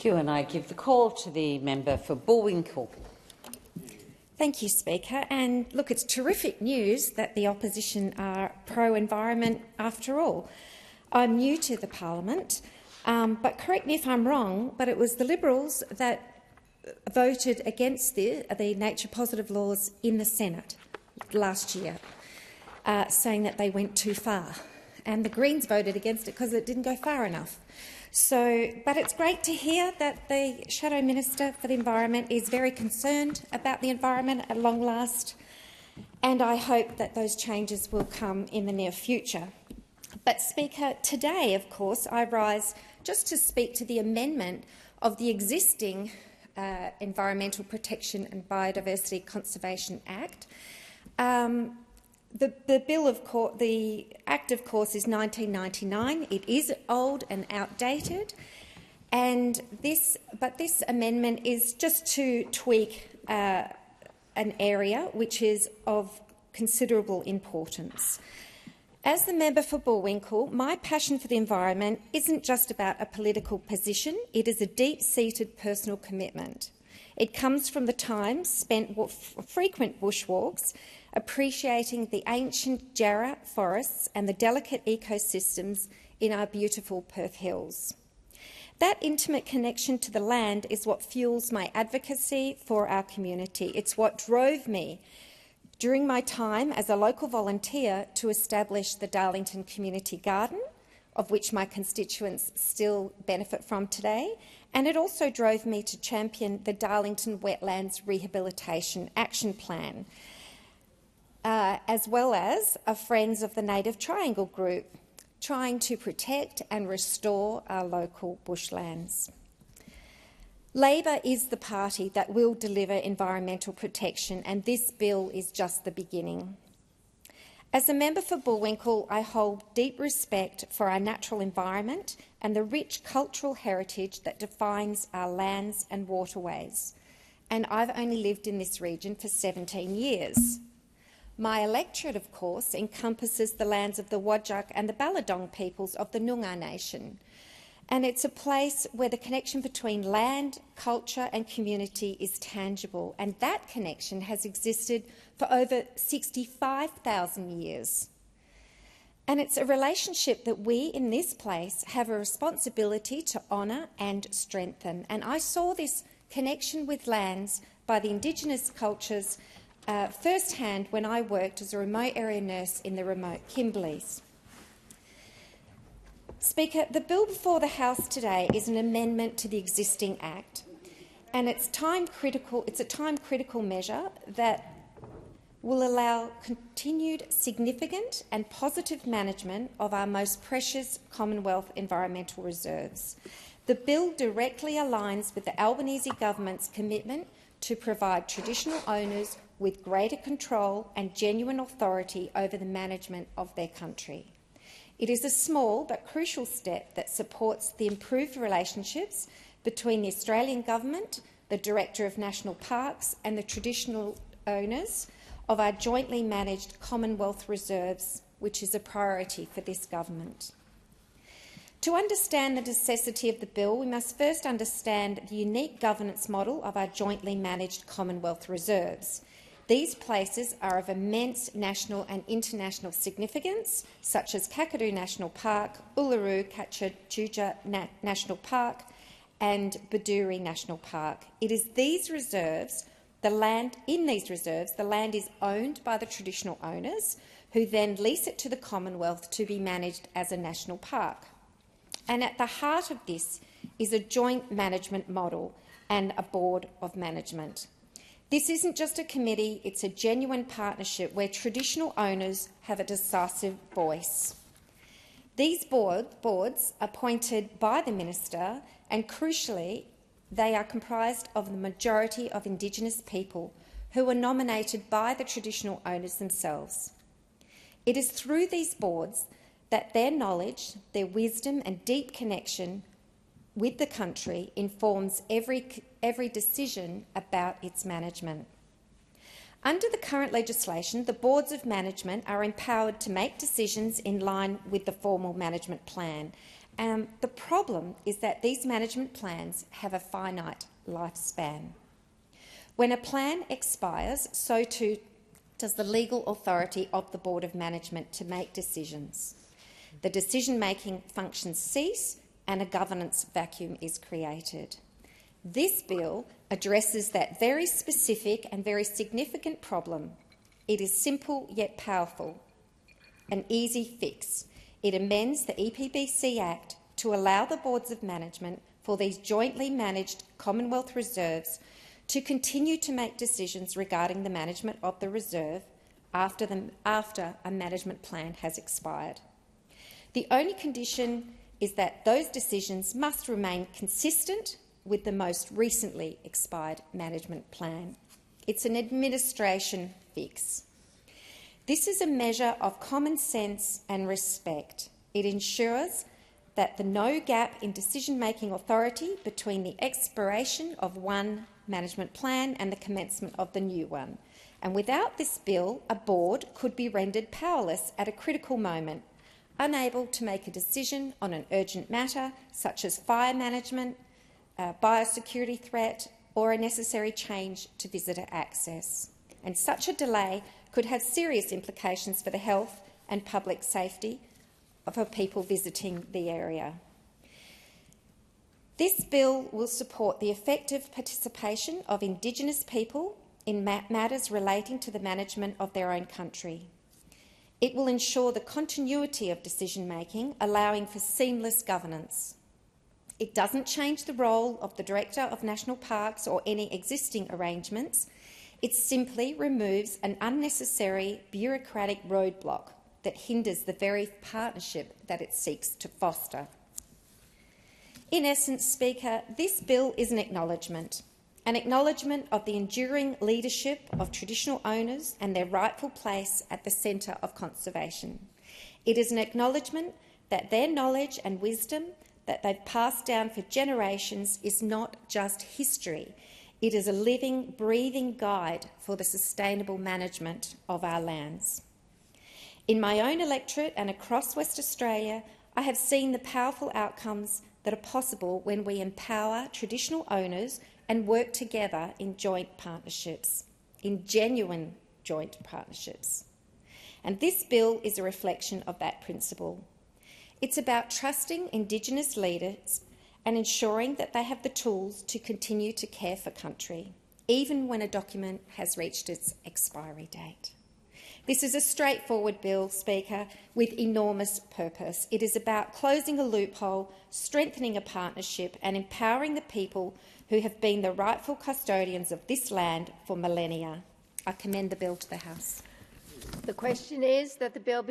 Thank you, and I give the call to the member for Bullwinkle. Thank you, Speaker. And look, it's terrific news that the opposition are pro-environment after all. I'm new to the parliament, but correct me if I'm wrong, but it was the Liberals that voted against the nature positive laws in the Senate last year, saying that they went too far. And the Greens voted against it because it didn't go far enough. But it's great to hear that the Shadow Minister for the Environment is very concerned about the environment at long last, and I hope that those changes will come in the near future. But, Speaker, today, of course, I rise just to speak to the amendment of the existing Environmental Protection and Biodiversity Conservation Act. The Act, of course, is 1999. It is old and outdated, but this amendment is just to tweak an area which is of considerable importance. As the member for Bullwinkle, my passion for the environment isn't just about a political position. It is a deep-seated personal commitment. It comes from the time spent frequent bushwalks, appreciating the ancient Jarrah forests and the delicate ecosystems in our beautiful Perth Hills. That intimate connection to the land is what fuels my advocacy for our community. It's what drove me during my time as a local volunteer to establish the Darlington Community Garden, of which my constituents still benefit from today, and it also drove me to champion the Darlington Wetlands Rehabilitation Action Plan, as well as a Friends of the Native Triangle group, trying to protect and restore our local bushlands. Labor is the party that will deliver environmental protection, and this bill is just the beginning. As a member for Bullwinkle, I hold deep respect for our natural environment and the rich cultural heritage that defines our lands and waterways. And I've only lived in this region for 17 years. My electorate, of course, encompasses the lands of the Whadjuk and the Balladong peoples of the Noongar Nation. And it's a place where the connection between land, culture and community is tangible, and that connection has existed for over 65,000 years. And it's a relationship that we in this place have a responsibility to honour and strengthen. And I saw this connection with lands by the Indigenous cultures firsthand when I worked as a remote area nurse in the remote Kimberleys. Speaker, the bill before the House today is an amendment to the existing Act, and it's a time-critical measure that will allow continued significant and positive management of our most precious Commonwealth environmental reserves. The bill directly aligns with the Albanese government's commitment to provide traditional owners with greater control and genuine authority over the management of their country. It is a small but crucial step that supports the improved relationships between the Australian Government, the Director of National Parks and the traditional owners of our jointly managed Commonwealth reserves, which is a priority for this government. To understand the necessity of the bill, we must first understand the unique governance model of our jointly managed Commonwealth reserves. These places are of immense national and international significance, such as Kakadu National Park, Uluru Kachajuja National Park and Baduri National Park. It is these reserves, the land is owned by the traditional owners, who then lease it to the Commonwealth to be managed as a national park. And at the heart of this is a joint management model and a board of management. This isn't just a committee, it's a genuine partnership where traditional owners have a decisive voice. These boards are appointed by the Minister, and crucially, they are comprised of the majority of Indigenous people who are nominated by the traditional owners themselves. It is through these boards that their knowledge, their wisdom and deep connection with the country informs every decision about its management. Under the current legislation, the boards of management are empowered to make decisions in line with the formal management plan, The problem is that these management plans have a finite lifespan. When a plan expires, so too does the legal authority of the Board of Management to make decisions. The decision-making functions cease and a governance vacuum is created. This bill addresses that very specific and very significant problem. It is simple yet powerful, an easy fix. It amends the EPBC Act to allow the Boards of Management for these jointly managed Commonwealth reserves to continue to make decisions regarding the management of the reserve after a management plan has expired. The only condition is that those decisions must remain consistent with the most recently expired management plan. It's an administration fix. This is a measure of common sense and respect. It ensures that the no gap in decision-making authority between the expiration of one management plan and the commencement of the new one. And without this bill, a board could be rendered powerless at a critical moment, unable to make a decision on an urgent matter such as fire management, biosecurity threat or a necessary change to visitor access. And such a delay could have serious implications for the health and public safety for people visiting the area. This bill will support the effective participation of Indigenous people in matters relating to the management of their own country. It will ensure the continuity of decision-making, allowing for seamless governance. It doesn't change the role of the Director of National Parks or any existing arrangements. It simply removes an unnecessary bureaucratic roadblock that hinders the very partnership that it seeks to foster. In essence, Speaker, this bill is an acknowledgement of the enduring leadership of traditional owners and their rightful place at the centre of conservation. It is an acknowledgement that their knowledge and wisdom that they've passed down for generations is not just history. It is a living, breathing guide for the sustainable management of our lands. In my own electorate and across West Australia, I have seen the powerful outcomes that are possible when we empower traditional owners and work together in joint partnerships, in genuine joint partnerships. And this bill is a reflection of that principle. It's about trusting Indigenous leaders and ensuring that they have the tools to continue to care for country, even when a document has reached its expiry date. This is a straightforward bill, Speaker, with enormous purpose. It is about closing a loophole, strengthening a partnership and empowering the people who have been the rightful custodians of this land for millennia. I commend the bill to the House. The question is that the bill be